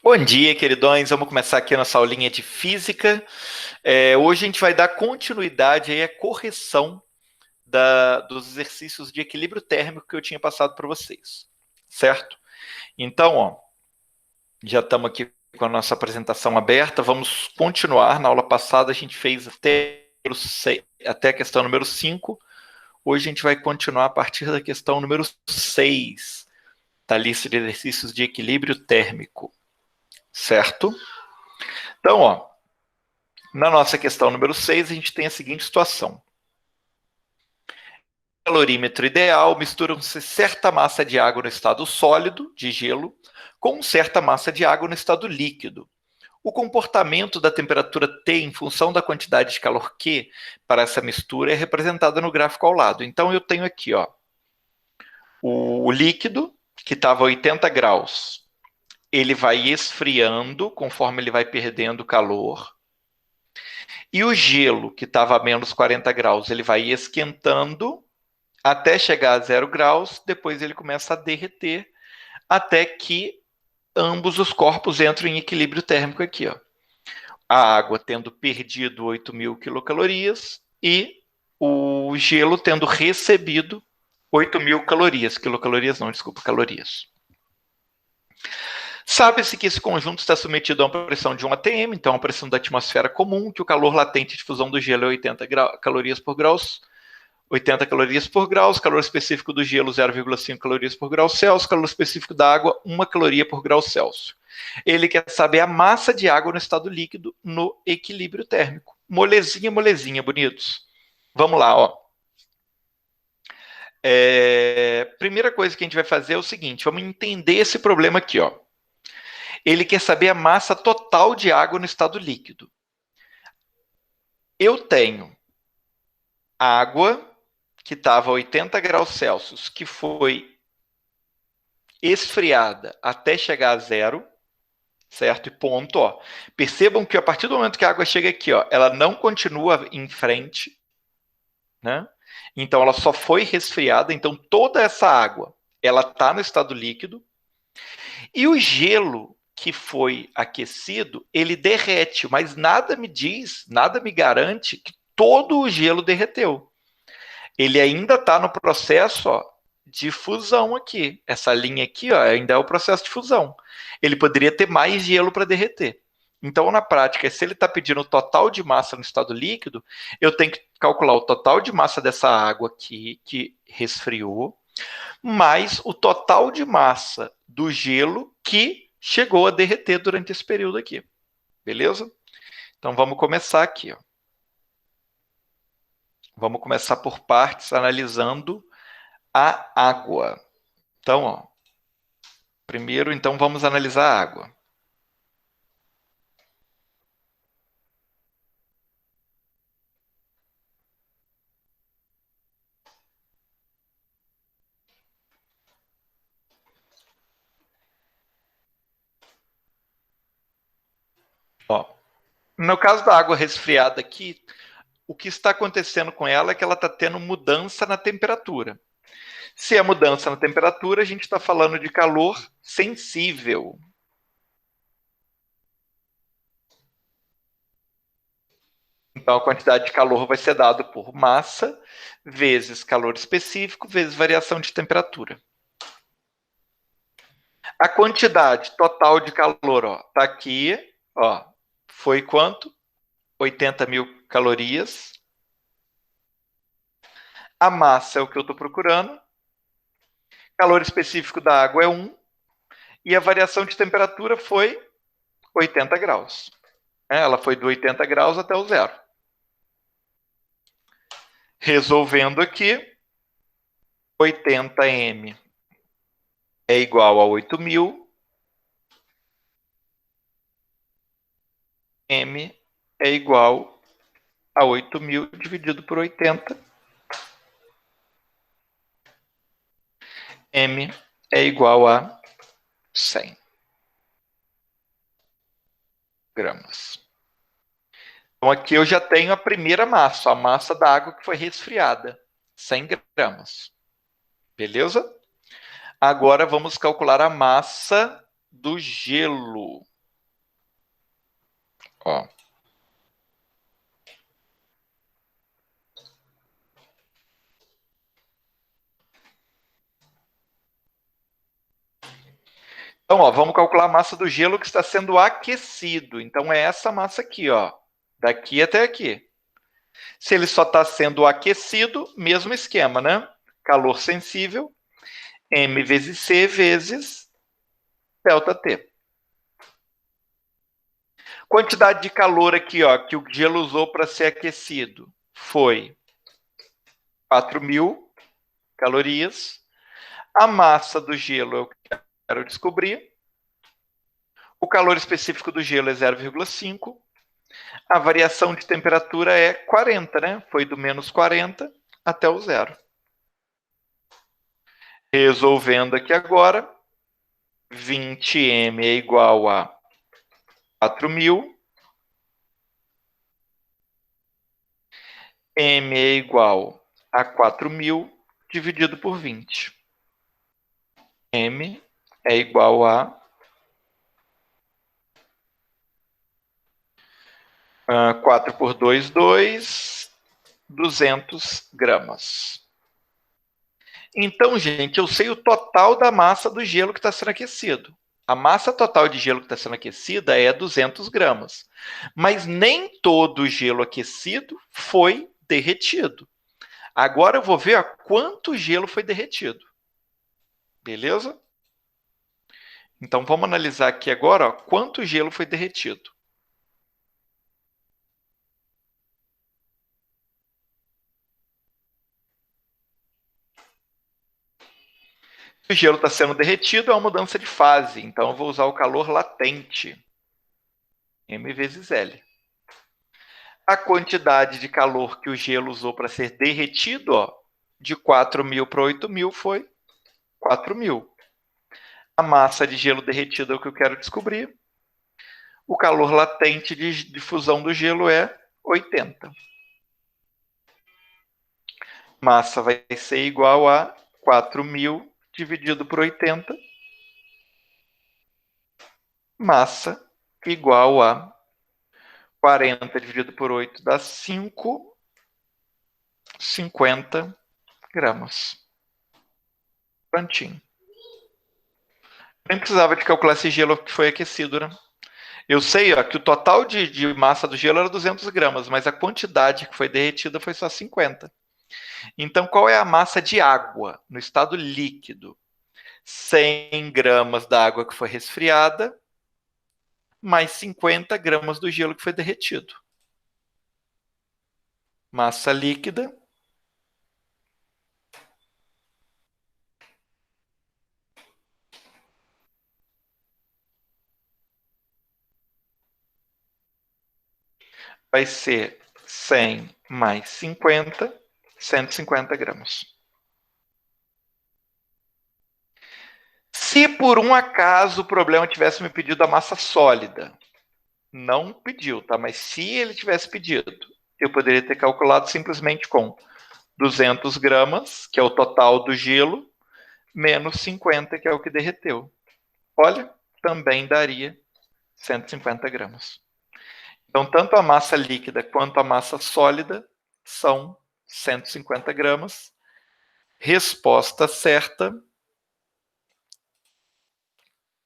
Bom dia, queridões. Vamos começar aqui a nossa aulinha de física. Hoje a gente vai dar continuidade aí à correção dos exercícios de equilíbrio térmico que eu tinha passado para vocês, certo? Então, ó, já estamos aqui com a nossa apresentação aberta. Vamos continuar. Na aula passada a gente fez até a questão número 5. Hoje a gente vai continuar a partir da questão número 6 da lista de exercícios de equilíbrio térmico, certo? Então, ó, na nossa questão número 6, a gente tem a seguinte situação. No calorímetro ideal, misturam-se certa massa de água no estado sólido, de gelo, com certa massa de água no estado líquido. O comportamento da temperatura T em função da quantidade de calor Q para essa mistura é representada no gráfico ao lado. Então, eu tenho aqui, ó, o líquido, que estava a 80 graus, ele vai esfriando conforme ele vai perdendo calor. E o gelo, que estava a menos 40 graus, ele vai esquentando até chegar a 0 graus, depois ele começa a derreter, até que ambos os corpos entram em equilíbrio térmico aqui, ó. A água tendo perdido 8.000 quilocalorias e o gelo tendo recebido 8.000 calorias. Quilocalorias não, desculpa, calorias. Sabe-se que esse conjunto está submetido a uma pressão de 1 atm, então a pressão da atmosfera comum, que o calor latente de fusão do gelo é 80 calorias por grau, 80 calorias por grau, calor específico do gelo 0,5 calorias por grau Celsius, calor específico da água 1 caloria por grau Celsius. Ele quer saber a massa de água no estado líquido no equilíbrio térmico. Molezinha, molezinha, bonitos. Vamos lá, ó. Primeira coisa que a gente vai fazer é o seguinte, vamos entender esse problema aqui, ó. Ele quer saber a massa total de água no estado líquido. Eu tenho água que estava a 80 graus Celsius, que foi esfriada até chegar a 0, certo? E ponto, ó. Percebam que a partir do momento que a água chega aqui, ó, ela não continua em frente, né? Então ela só foi resfriada, então toda essa água, ela está no estado líquido. E o gelo que foi aquecido, ele derrete, mas nada me diz, nada me garante que todo o gelo derreteu. Ele ainda está no processo, ó, de fusão aqui. Essa linha aqui, ó, ainda é o processo de fusão. Ele poderia ter mais gelo para derreter. Então, na prática, se ele está pedindo o total de massa no estado líquido, eu tenho que calcular o total de massa dessa água aqui, que resfriou, mais o total de massa do gelo que chegou a derreter durante esse período aqui. Beleza? Então, vamos começar aqui, ó. Vamos começar por partes, analisando a água. Então, ó, primeiro, então, vamos analisar a água. Ó, no caso da água resfriada aqui, o que está acontecendo com ela é que ela está tendo mudança na temperatura. Se é mudança na temperatura, a gente está falando de calor sensível. Então, a quantidade de calor vai ser dada por massa, vezes calor específico, vezes variação de temperatura. A quantidade total de calor, ó, tá aqui, ó, foi quanto? 80.000 calorias. A massa é o que eu estou procurando. Calor específico da água é 1. E a variação de temperatura foi 80 graus. Ela foi de 80 graus até o 0. Resolvendo aqui, 80m é igual a 8.000. M é igual a 8.000 dividido por 80. M é igual a 100 gramas. Então, aqui eu já tenho a primeira massa, a massa da água que foi resfriada, 100 gramas. Beleza? Agora vamos calcular a massa do gelo. Ó. Então, ó, vamos calcular a massa do gelo que está sendo aquecido. Então, é essa massa aqui, ó, daqui até aqui. Se ele só está sendo aquecido, mesmo esquema, né? Calor sensível, M vezes C vezes ΔT. Quantidade de calor aqui, ó, que o gelo usou para ser aquecido foi 4.000 calorias. A massa do gelo eu quero descobrir. O calor específico do gelo é 0,5. A variação de temperatura é 40, né? Foi do menos 40 até o zero. Resolvendo aqui agora, 20m é igual a 4.000. M é igual a 4.000 dividido por 20. M é igual a 4 por 2, 2, 200 gramas. Então, gente, eu sei o total da massa do gelo que está sendo aquecido. A massa total de gelo que está sendo aquecida é 200 gramas. Mas nem todo o gelo aquecido foi derretido. Agora eu vou ver quanto gelo foi derretido. Beleza? Então vamos analisar aqui agora quanto gelo foi derretido. Se o gelo está sendo derretido, é uma mudança de fase. Então eu vou usar o calor latente. M vezes L. A quantidade de calor que o gelo usou para ser derretido, ó, de 4.000 para 8.000 foi 4.000. A massa de gelo derretido é o que eu quero descobrir. O calor latente de fusão do gelo é 80. Massa vai ser igual a 4.000 dividido por 80. Massa igual a 40 dividido por 8 dá 5, 50 gramas. Prontinho. Nem precisava de calcular esse gelo que foi aquecido, né? Eu sei ó, que o total de massa do gelo era 200 gramas, mas a quantidade que foi derretida foi só 50. Então, qual é a massa de água no estado líquido? 100 gramas da água que foi resfriada, mais 50 gramas do gelo que foi derretido. Massa líquida vai ser 100 mais 50, 150 gramas. Se por um acaso o problema tivesse me pedido a massa sólida, não pediu, tá? Mas se ele tivesse pedido, eu poderia ter calculado simplesmente com 200 gramas, que é o total do gelo, menos 50, que é o que derreteu. Olha, também daria 150 gramas. Então, tanto a massa líquida quanto a massa sólida são 150 gramas. Resposta certa,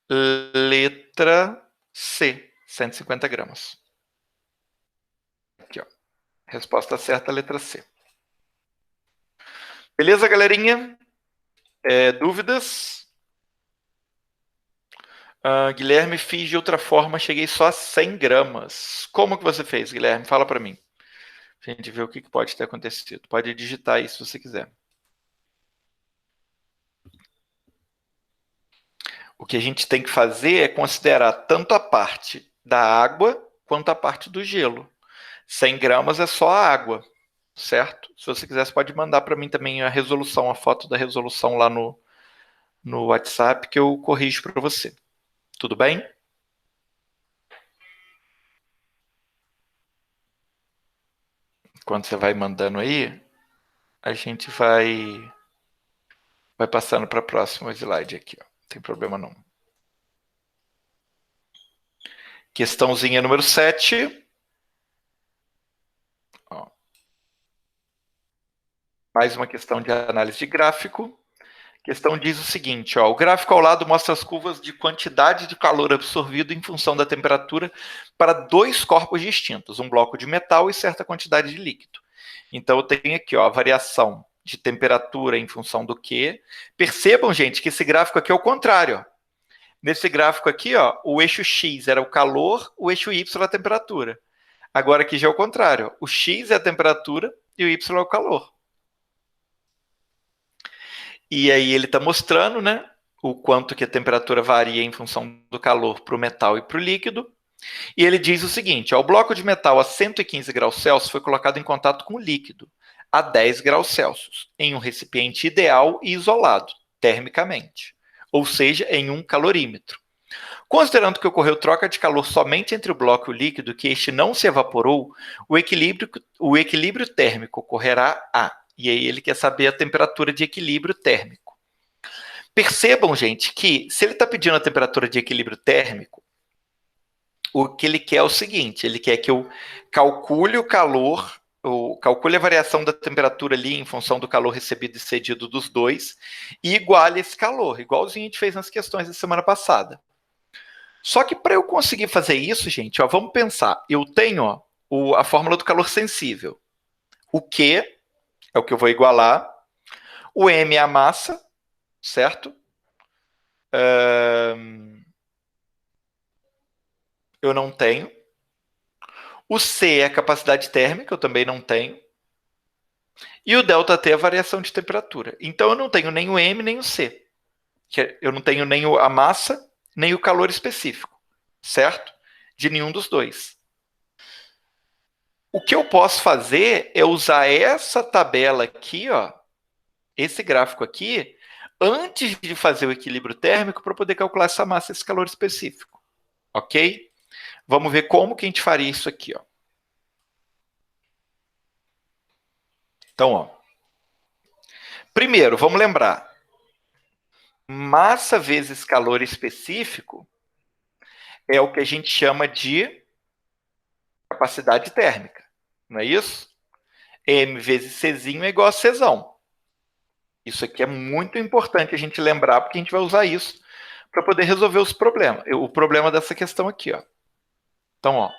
letra C, 150 gramas. Aqui, ó. Resposta certa, letra C. Beleza, galerinha? Dúvidas? Guilherme, fiz de outra forma, cheguei só a 100 gramas. Como que você fez, Guilherme? Fala para mim. A gente vê o que pode ter acontecido. Pode digitar aí se você quiser. O que a gente tem que fazer é considerar tanto a parte da água quanto a parte do gelo. 100 gramas é só a água, certo? Se você quiser, você pode mandar para mim também a resolução, a foto da resolução lá no WhatsApp que eu corrijo para você. Tudo bem? Quando você vai mandando aí, a gente vai passando para o próximo slide aqui. Ó. Não tem problema não. O Questãozinha número 7. Ó. Mais uma questão de análise de gráfico. A questão diz o seguinte, ó, o gráfico ao lado mostra as curvas de quantidade de calor absorvido em função da temperatura para dois corpos distintos, um bloco de metal e certa quantidade de líquido. Então, eu tenho aqui ó, a variação de temperatura em função do quê? Percebam, gente, que esse gráfico aqui é o contrário. Ó. Nesse gráfico aqui, ó, o eixo X era o calor, o eixo Y é a temperatura. Agora aqui já é o contrário. O X é a temperatura e o Y é o calor. E aí ele está mostrando, né, o quanto que a temperatura varia em função do calor para o metal e para o líquido. E ele diz o seguinte, ó, o bloco de metal a 115 graus Celsius foi colocado em contato com o líquido a 10 graus Celsius, em um recipiente ideal e isolado, termicamente, ou seja, em um calorímetro. Considerando que ocorreu troca de calor somente entre o bloco e o líquido, que este não se evaporou, o equilíbrio térmico ocorrerá a. E aí ele quer saber a temperatura de equilíbrio térmico. Percebam, gente, que se ele está pedindo a temperatura de equilíbrio térmico, o que ele quer é o seguinte, ele quer que eu calcule o calor, calcule a variação da temperatura ali em função do calor recebido e cedido dos dois, e iguale esse calor, igualzinho a gente fez nas questões da semana passada. Só que para eu conseguir fazer isso, gente, ó, vamos pensar. Eu tenho ó, a fórmula do calor sensível. O Q é o que eu vou igualar. O M é a massa, certo? Eu não tenho. O C é a capacidade térmica, eu também não tenho. E o ΔT é a variação de temperatura. Então eu não tenho nem o M nem o C. Eu não tenho nem a massa, nem o calor específico, certo? De nenhum dos dois. O que eu posso fazer é usar essa tabela aqui, ó, esse gráfico aqui, antes de fazer o equilíbrio térmico, para poder calcular essa massa, esse calor específico. Ok? Vamos ver como que a gente faria isso aqui. Ó. Então, ó, primeiro, vamos lembrar. Massa vezes calor específico é o que a gente chama de capacidade térmica. Não é isso? M vezes Czinho é igual a Czão. Isso aqui é muito importante a gente lembrar, porque a gente vai usar isso para poder resolver os problemas. O problema dessa questão aqui, ó. Então, ó,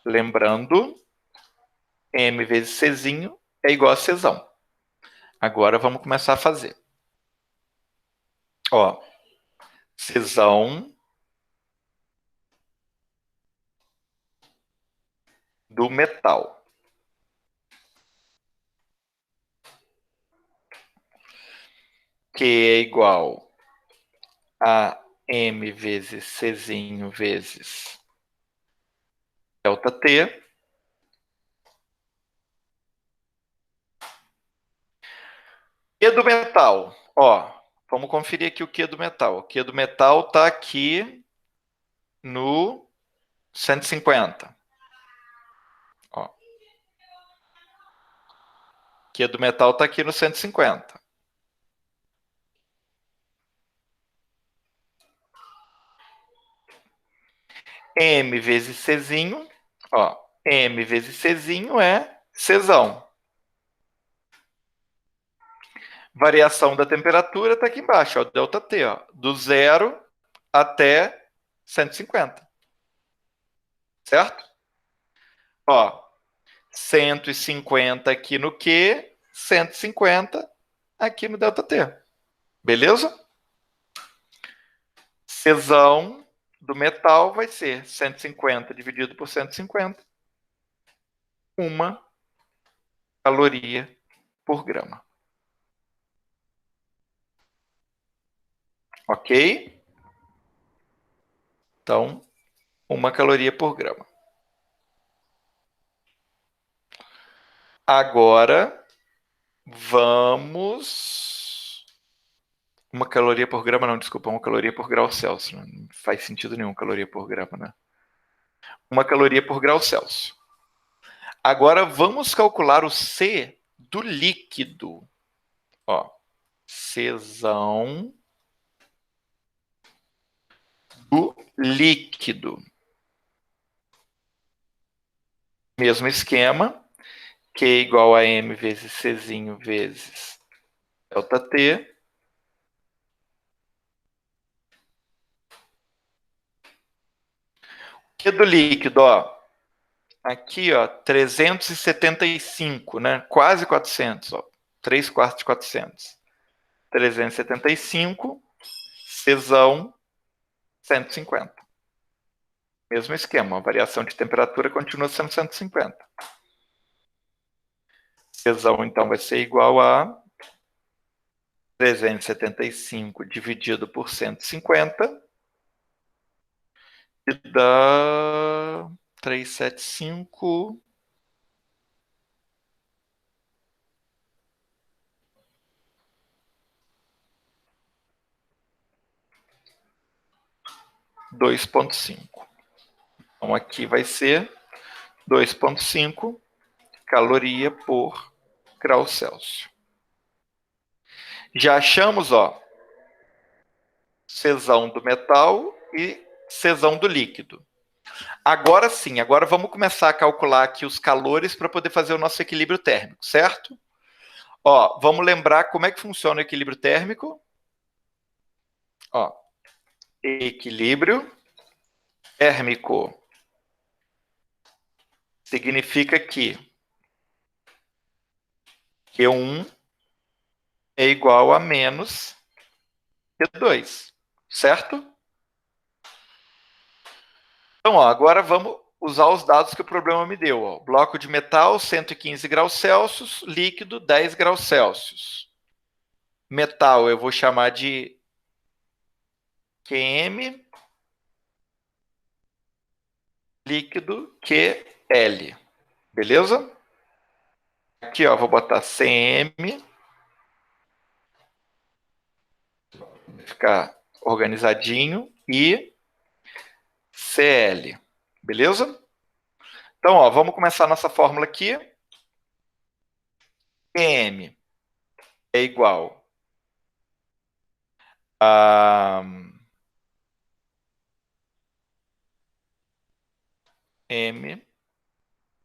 lembrando, M vezes Czinho é igual a Czão. Agora vamos começar a fazer. Ó, Czão do metal. Que é igual a M vezes Czinho vezes ΔT. Q do metal. Ó, vamos conferir aqui o Q do metal. O Q do metal está aqui no 150. Ó. Q do metal está aqui no 150. M vezes Czinho, ó, M vezes Czinho é Czão. Variação da temperatura está aqui embaixo, ó, ΔT, ó, do 0 até 150. Certo? Ó, 150 aqui no Q, 150 aqui no ΔT. Beleza? Czão do metal vai ser 150 dividido por 150, uma caloria por grama. Ok? Então, uma caloria por grama. Agora, vamos... Uma caloria por grama, não, desculpa, uma caloria por grau Celsius. Não faz sentido nenhum caloria por grama, né? Uma caloria por grau Celsius. Agora, vamos calcular o C do líquido. Ó, Czão do líquido. Mesmo esquema, Q igual a M vezes Czinho vezes delta T. Q do líquido, ó. Aqui, ó, 375, né? Quase 400, ó. 3 quartos de 400. 375, Czão, 150. Mesmo esquema, a variação de temperatura continua sendo 150. Czão, então, vai ser igual a 375 dividido por 150, e dá 375... 2,5. Então, aqui vai ser 2,5 caloria por grau Celsius. Já achamos, ó, Czão do metal e Czão do líquido. Agora sim, agora vamos começar a calcular aqui os calores para poder fazer o nosso equilíbrio térmico, certo? Ó, vamos lembrar como é que funciona o equilíbrio térmico. Ó, equilíbrio térmico significa que Q1 é igual a menos Q2, certo? Então, ó, agora vamos usar os dados que o problema me deu. Ó. Bloco de metal, 115 graus Celsius, líquido, 10 graus Celsius. Metal eu vou chamar de QM, líquido QL. Beleza? Aqui, ó, vou botar CM, ficar organizadinho, e CL. Beleza? Então, ó, vamos começar a nossa fórmula aqui. QM é igual a M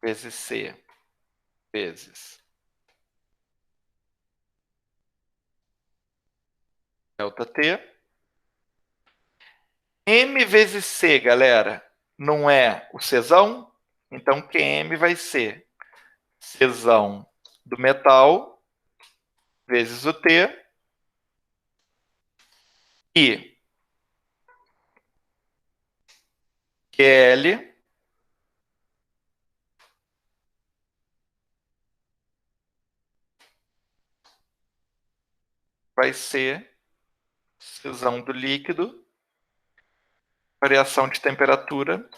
vezes C vezes delta T. M vezes C, galera, não é o Czão? Então, QM vai ser Czão do metal vezes o T. E QL vai ser Czão do líquido, variação de temperatura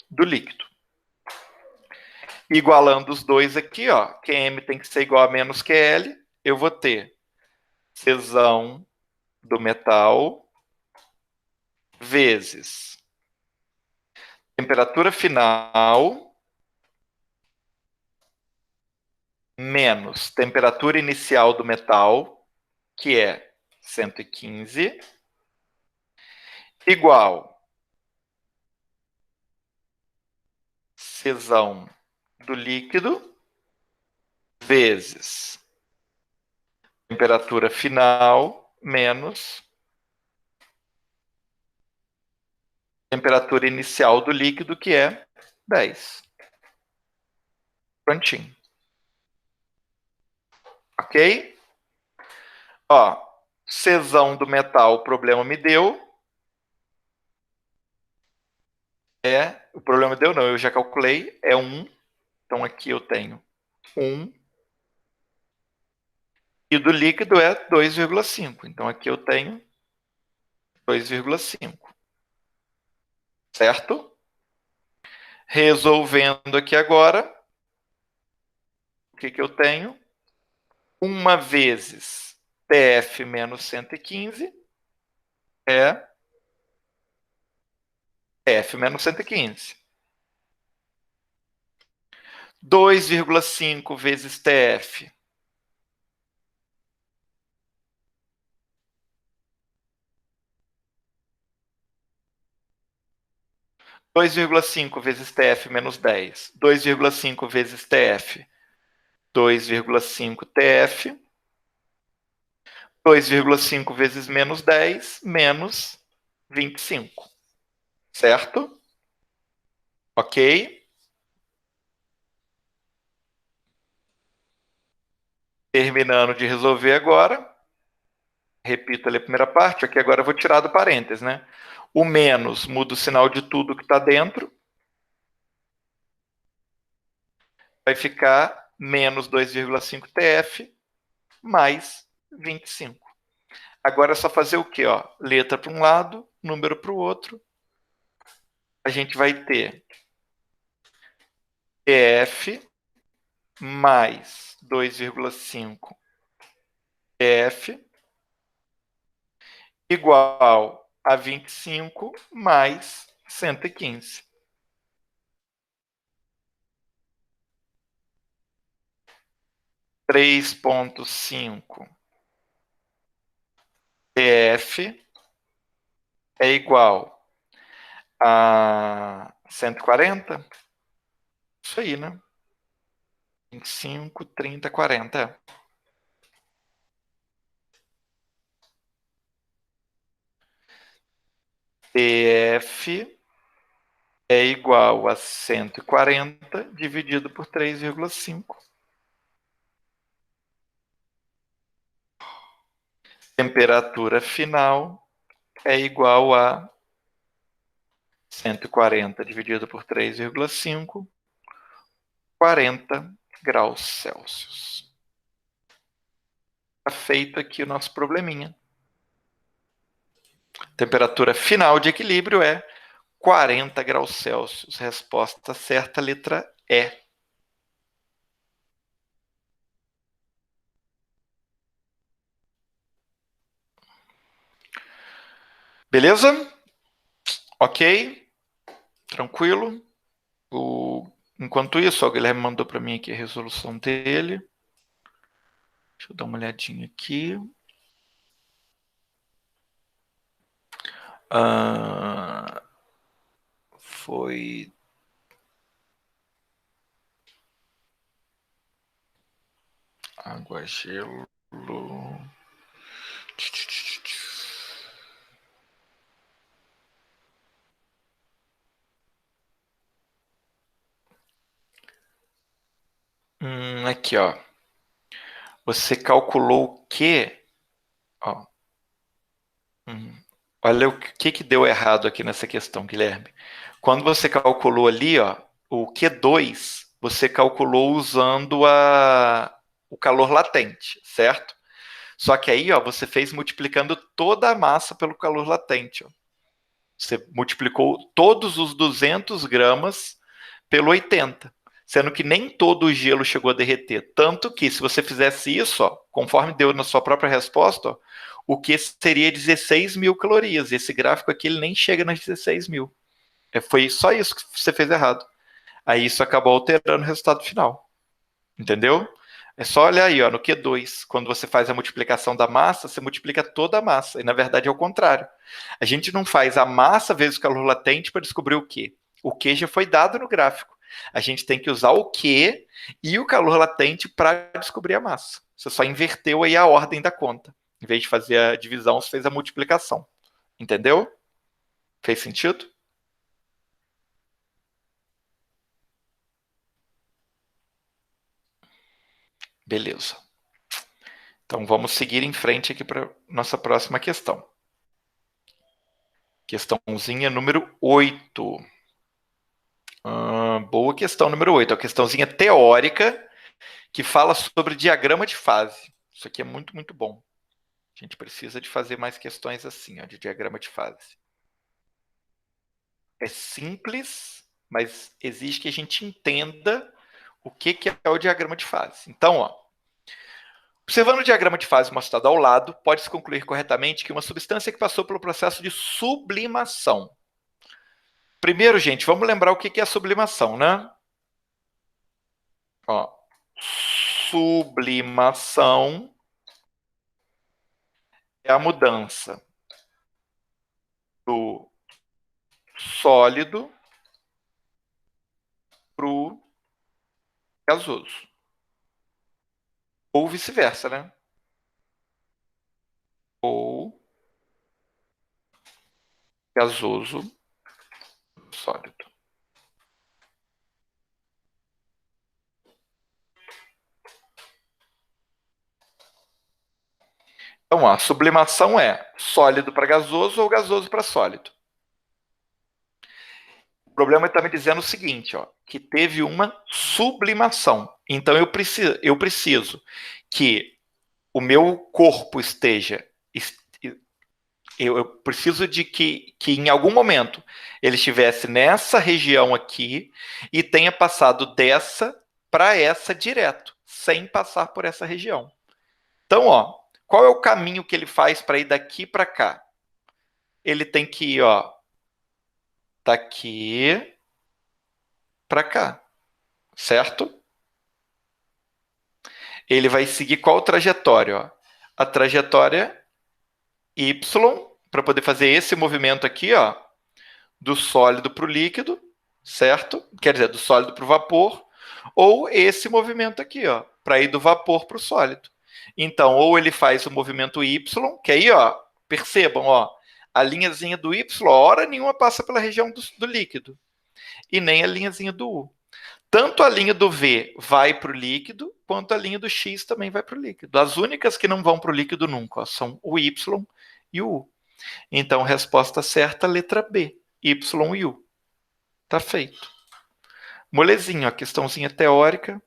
do líquido. Igualando os dois aqui, ó, QM tem que ser igual a menos QL, eu vou ter Czão do metal vezes temperatura final menos temperatura inicial do metal, que é 115, igual Czão do líquido vezes temperatura final menos temperatura inicial do líquido, que é 10. Prontinho. Ok? Ó, Czão do metal, o problema me deu. O problema deu não, eu já calculei, é 1. Então aqui eu tenho 1. E do líquido é 2,5. Então aqui eu tenho 2,5. Certo? Resolvendo aqui agora, o que eu tenho? 1 vezes TF menos 115 é TF menos 115. 2,5 vezes TF. 2,5 vezes TF menos 10. 2,5 vezes TF. 2,5 TF. 2,5 vezes menos 10, menos 25. Certo? Ok? Terminando de resolver agora. Repito ali a primeira parte. Aqui agora eu vou tirar do parênteses, né? O menos muda o sinal de tudo que está dentro. Vai ficar menos 2,5 TF mais 25. Agora é só fazer o quê? Ó? Letra para um lado, número para o outro. A gente vai ter TF mais 2,5 TF igual a 25 mais 115. 3,5 TF é igual a 140? Isso aí, né? 25, 30, 40. TF é igual a 140 dividido por 3,5. Temperatura final é igual a 140 dividido por 3,5, 40 graus Celsius. Está feito aqui o nosso probleminha. Temperatura final de equilíbrio é 40 graus Celsius. Resposta certa, letra E. Beleza? Ok? Tranquilo? Enquanto isso, o Guilherme mandou para mim aqui a resolução dele. Deixa eu dar uma olhadinha aqui. Foi água, gelo. Aqui, ó. Você calculou o quê? Ó. Olha o que deu errado aqui nessa questão, Guilherme. Quando você calculou ali, ó, o Q2, você calculou usando o calor latente, certo? Só que aí, ó, você fez multiplicando toda a massa pelo calor latente. Ó. Você multiplicou todos os 200 gramas pelo 80, sendo que nem todo o gelo chegou a derreter. Tanto que, se você fizesse isso, ó, conforme deu na sua própria resposta, ó, o que seria 16 mil calorias. Esse gráfico aqui ele nem chega nas 16 mil. Foi só isso que você fez errado. Aí isso acabou alterando o resultado final. Entendeu? É só olhar aí, ó, no Q2, quando você faz a multiplicação da massa, você multiplica toda a massa. E na verdade é o contrário. A gente não faz a massa vezes o calor latente para descobrir o Q. O Q já foi dado no gráfico. A gente tem que usar o Q e o calor latente para descobrir a massa. Você só inverteu aí a ordem da conta. Em vez de fazer a divisão, você fez a multiplicação. Entendeu? Fez sentido? Beleza. Então vamos seguir em frente aqui para nossa próxima questão. Questãozinha número 8. Boa questão número 8. A questãozinha teórica que fala sobre diagrama de fase. Isso aqui é muito, muito bom. A gente precisa de fazer mais questões assim, ó, de diagrama de fase. É simples, mas exige que a gente entenda o que é o diagrama de fase. Então, ó, observando o diagrama de fase mostrado ao lado, pode-se concluir corretamente que uma substância que passou pelo processo de sublimação. Primeiro, gente, vamos lembrar o que é a sublimação, né? Ó, sublimação é a mudança do sólido pro gasoso. Ou vice-versa, né? Ou gasoso sólido. Então, ó, a sublimação é sólido para gasoso ou gasoso para sólido. O problema está me dizendo o seguinte, ó, que teve uma sublimação. Então, eu preciso que o meu corpo esteja. Eu preciso de que em algum momento ele estivesse nessa região aqui e tenha passado dessa para essa direto, sem passar por essa região. Então, ó, qual é o caminho que ele faz para ir daqui para cá? Ele tem que ir, ó, daqui para cá, certo? Ele vai seguir qual trajetória? Ó? A trajetória Y, para poder fazer esse movimento aqui, ó, do sólido para o líquido, certo? Quer dizer, do sólido para o vapor, ou esse movimento aqui, ó, para ir do vapor para o sólido. Então, ou ele faz o movimento Y, que aí, ó, percebam, ó, a linhazinha do Y, hora nenhuma passa pela região do líquido, e nem a linhazinha do U. Tanto a linha do V vai para o líquido, quanto a linha do X também vai para o líquido. As únicas que não vão para o líquido nunca ó, são o Y e o U. Então, resposta certa, letra B, Y e U. Tá feito. Molezinho, a questãozinha teórica,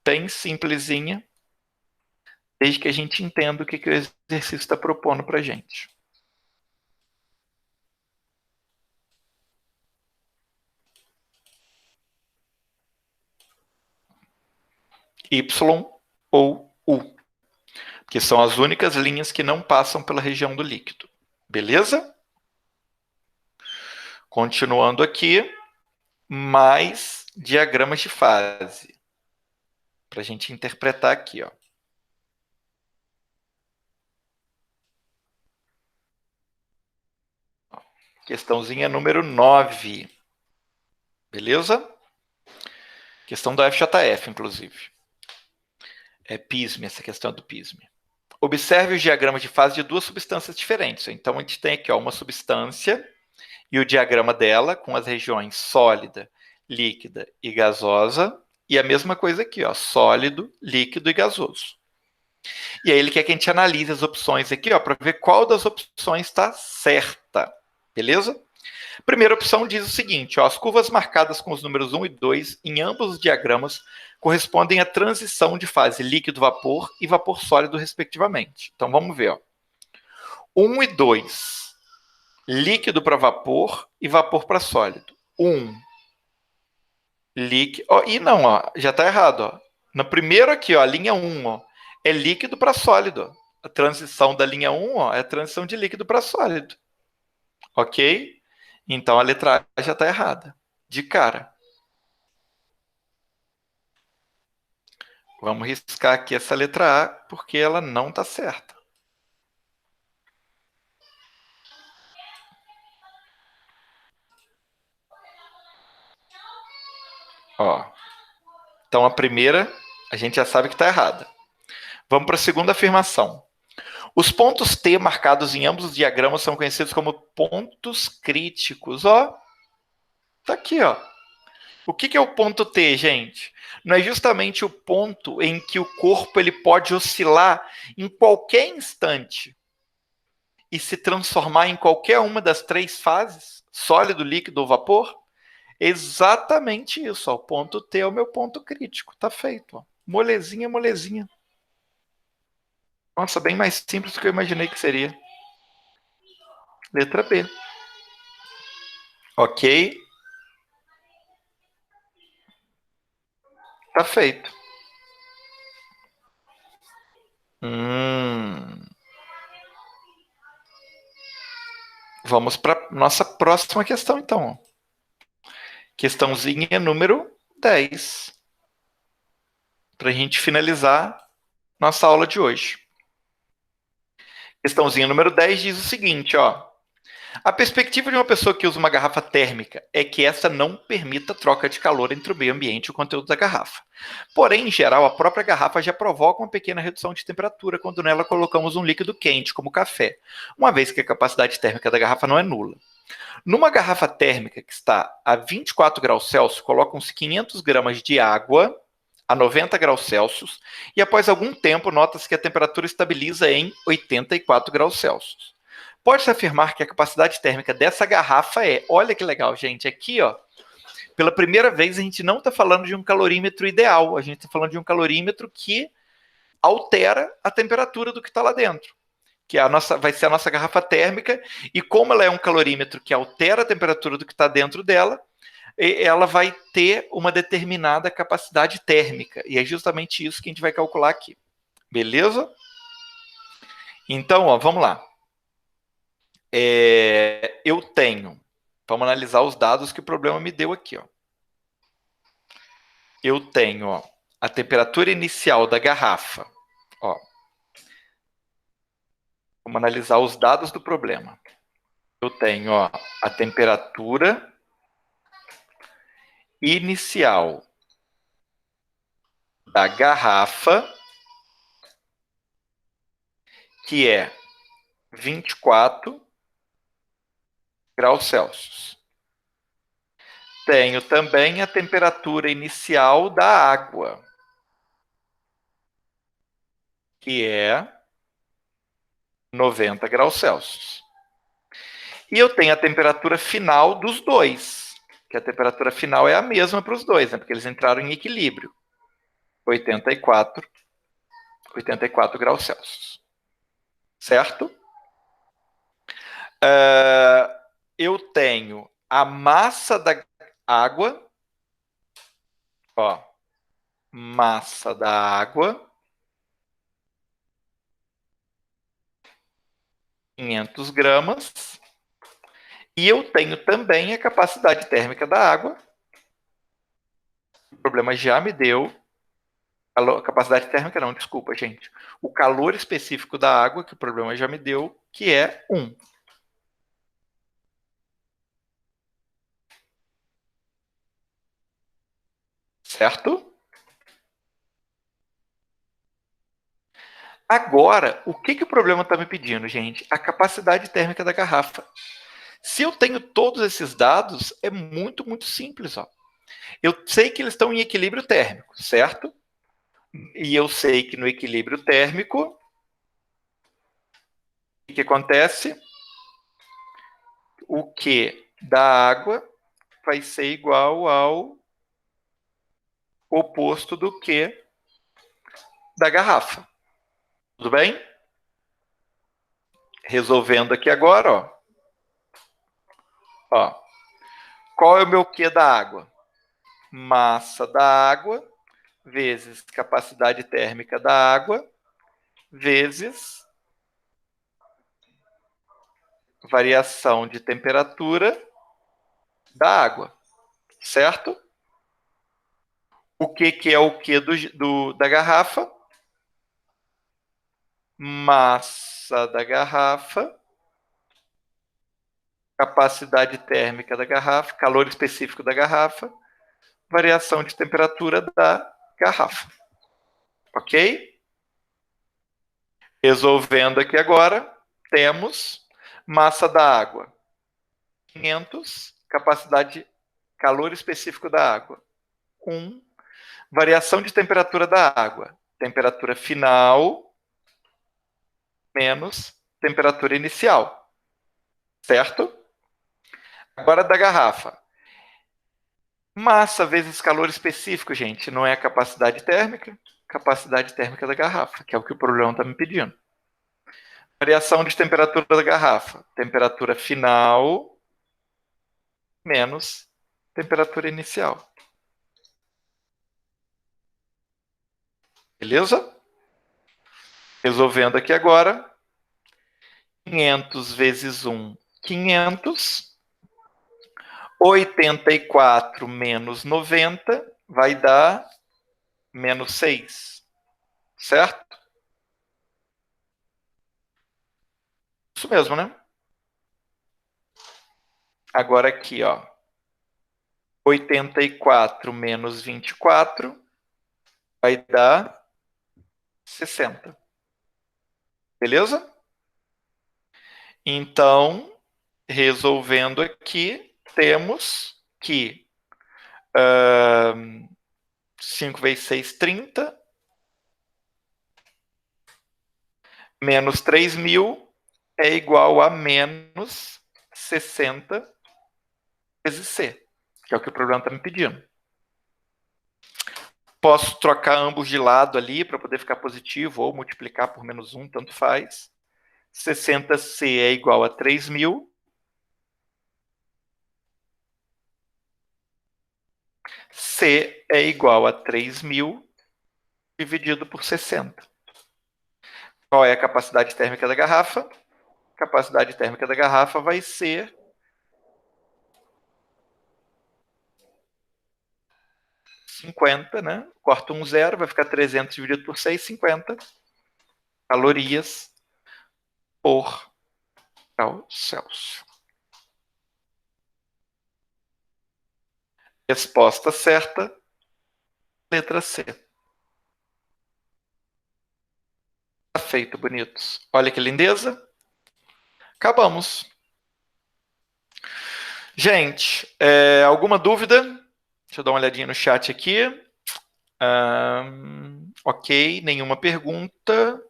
bem simplesinha, desde que a gente entenda o que o exercício está propondo para a gente. Y ou U, que são as únicas linhas que não passam pela região do líquido. Beleza? Continuando aqui, mais diagramas de fase. Para a gente interpretar aqui, ó. Questãozinha número 9. Beleza? Questão do FJF, inclusive. É PISME, essa questão do PISME. Observe os diagramas de fase de duas substâncias diferentes. Então, a gente tem aqui ó, uma substância e o diagrama dela com as regiões sólida, líquida e gasosa. E a mesma coisa aqui, ó, sólido, líquido e gasoso. E aí ele quer que a gente analise as opções aqui para ver qual das opções está certa. Beleza? Primeira opção diz o seguinte, ó, as curvas marcadas com os números 1 e 2 em ambos os diagramas correspondem à transição de fase líquido-vapor e vapor sólido, respectivamente. Então, vamos ver. Ó. 1 e 2, líquido para vapor e vapor para sólido. 1, líquido... e não, ó, já está errado. Ó. No primeiro aqui, ó, a linha 1, ó, é líquido para sólido. Ó. A transição da linha 1 ó, é a transição de líquido para sólido. Ok? Então, a letra A já está errada. De cara. Vamos riscar aqui essa letra A, porque ela não está certa. Ó. Então, a primeira, a gente já sabe que está errada. Vamos para a segunda afirmação. Os pontos T marcados em ambos os diagramas são conhecidos como pontos críticos. Ó, tá aqui, ó. O que é o ponto T, gente? Não é justamente o ponto em que o corpo ele pode oscilar em qualquer instante e se transformar em qualquer uma das três fases? Sólido, líquido ou vapor? Exatamente isso. Ó. O ponto T é o meu ponto crítico. Tá feito. Ó. Molezinha, molezinha. Nossa, bem mais simples do que eu imaginei que seria. Letra B. Ok? Tá feito. Vamos para nossa próxima questão, então. Questãozinha número 10. Para a gente finalizar nossa aula de hoje. Questãozinha número 10 diz o seguinte, ó. A perspectiva de uma pessoa que usa uma garrafa térmica é que essa não permita troca de calor entre o meio ambiente e o conteúdo da garrafa. Porém, em geral, a própria garrafa já provoca uma pequena redução de temperatura quando nela colocamos um líquido quente, como café, uma vez que a capacidade térmica da garrafa não é nula. Numa garrafa térmica que está a 24 graus Celsius, colocam-se 500 gramas de água a 90 graus Celsius e após algum tempo nota-se que a temperatura estabiliza em 84 graus Celsius. Pode-se afirmar que a capacidade térmica dessa garrafa é, olha que legal, gente, aqui, ó, pela primeira vez a gente não está falando de um calorímetro ideal, a gente está falando de um calorímetro que altera a temperatura do que está lá dentro, que vai ser a nossa garrafa térmica, e como ela é um calorímetro que altera a temperatura do que está dentro dela, ela vai ter uma determinada capacidade térmica, e é justamente isso que a gente vai calcular aqui. Beleza? Então, ó, vamos lá. Eu tenho, vamos analisar os dados que o problema me deu aqui. Ó. Eu tenho ó, a temperatura inicial da garrafa. Ó. Vamos analisar os dados do problema. Eu tenho ó, a temperatura inicial da garrafa, que é 24 graus Celsius. Tenho também a temperatura inicial da água, que é 90 graus Celsius. E eu tenho a temperatura final dos dois, que a temperatura final é a mesma para os dois, né? Porque eles entraram em equilíbrio. 84 graus Celsius. Certo? Eu tenho a massa da água, ó, massa da água, 500 gramas, e eu tenho também a capacidade térmica da água, o problema já me deu, a capacidade térmica não, desculpa, gente, o calor específico da água, que o problema já me deu, que é 1. Certo? Agora, o que o problema está me pedindo, gente? A capacidade térmica da garrafa. Se eu tenho todos esses dados, é muito, muito simples. Ó. Eu sei que eles estão em equilíbrio térmico, certo? E eu sei que no equilíbrio térmico, o que acontece? O Q da água vai ser igual ao oposto do Q da garrafa. Tudo bem? Resolvendo aqui agora, ó. Ó. Qual é o meu Q da água? Massa da água vezes capacidade térmica da água vezes variação de temperatura da água, certo? O que é o Q da garrafa? Massa da garrafa, capacidade térmica da garrafa, calor específico da garrafa, variação de temperatura da garrafa. Ok? Resolvendo aqui agora, temos massa da água, 500, capacidade, calor específico da água, 1, variação de temperatura da água, temperatura final menos temperatura inicial, certo? Agora da garrafa. Massa vezes calor específico, gente, não é a capacidade térmica da garrafa, que é o que o problema está me pedindo. Variação de temperatura da garrafa, temperatura final menos temperatura inicial. Beleza? Resolvendo aqui agora, 500 vezes 1, 500. 84 menos 90 vai dar menos 6. Certo? Isso mesmo, né? Agora aqui, ó. 84 menos 24 vai dar 60. Beleza? Então, resolvendo aqui, temos que 5 vezes 6, 30. Menos 3.000 é igual a menos 60 vezes C, que é o que o problema está me pedindo. Posso trocar ambos de lado ali para poder ficar positivo ou multiplicar por menos 1, tanto faz. 60C é igual a 3.000. C é igual a 3.000 dividido por 60. Qual é a capacidade térmica da garrafa? A capacidade térmica da garrafa vai ser 50, né? Corta um zero, vai ficar 300 dividido por 6, 50 calorias por grau Celsius. Resposta certa, letra C. Tá feito, bonitos. Olha que lindeza. Acabamos. Gente, alguma dúvida? Deixa eu dar uma olhadinha no chat aqui. Ok, nenhuma pergunta.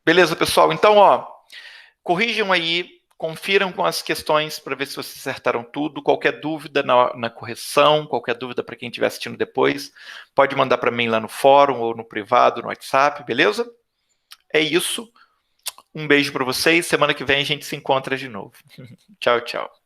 Beleza, pessoal. Então, ó, corrijam aí, confiram com as questões para ver se vocês acertaram tudo. Qualquer dúvida na correção, qualquer dúvida para quem estiver assistindo depois, pode mandar para mim lá no fórum ou no privado, no WhatsApp, beleza? É isso. Um beijo para vocês. Semana que vem a gente se encontra de novo. Tchau, tchau.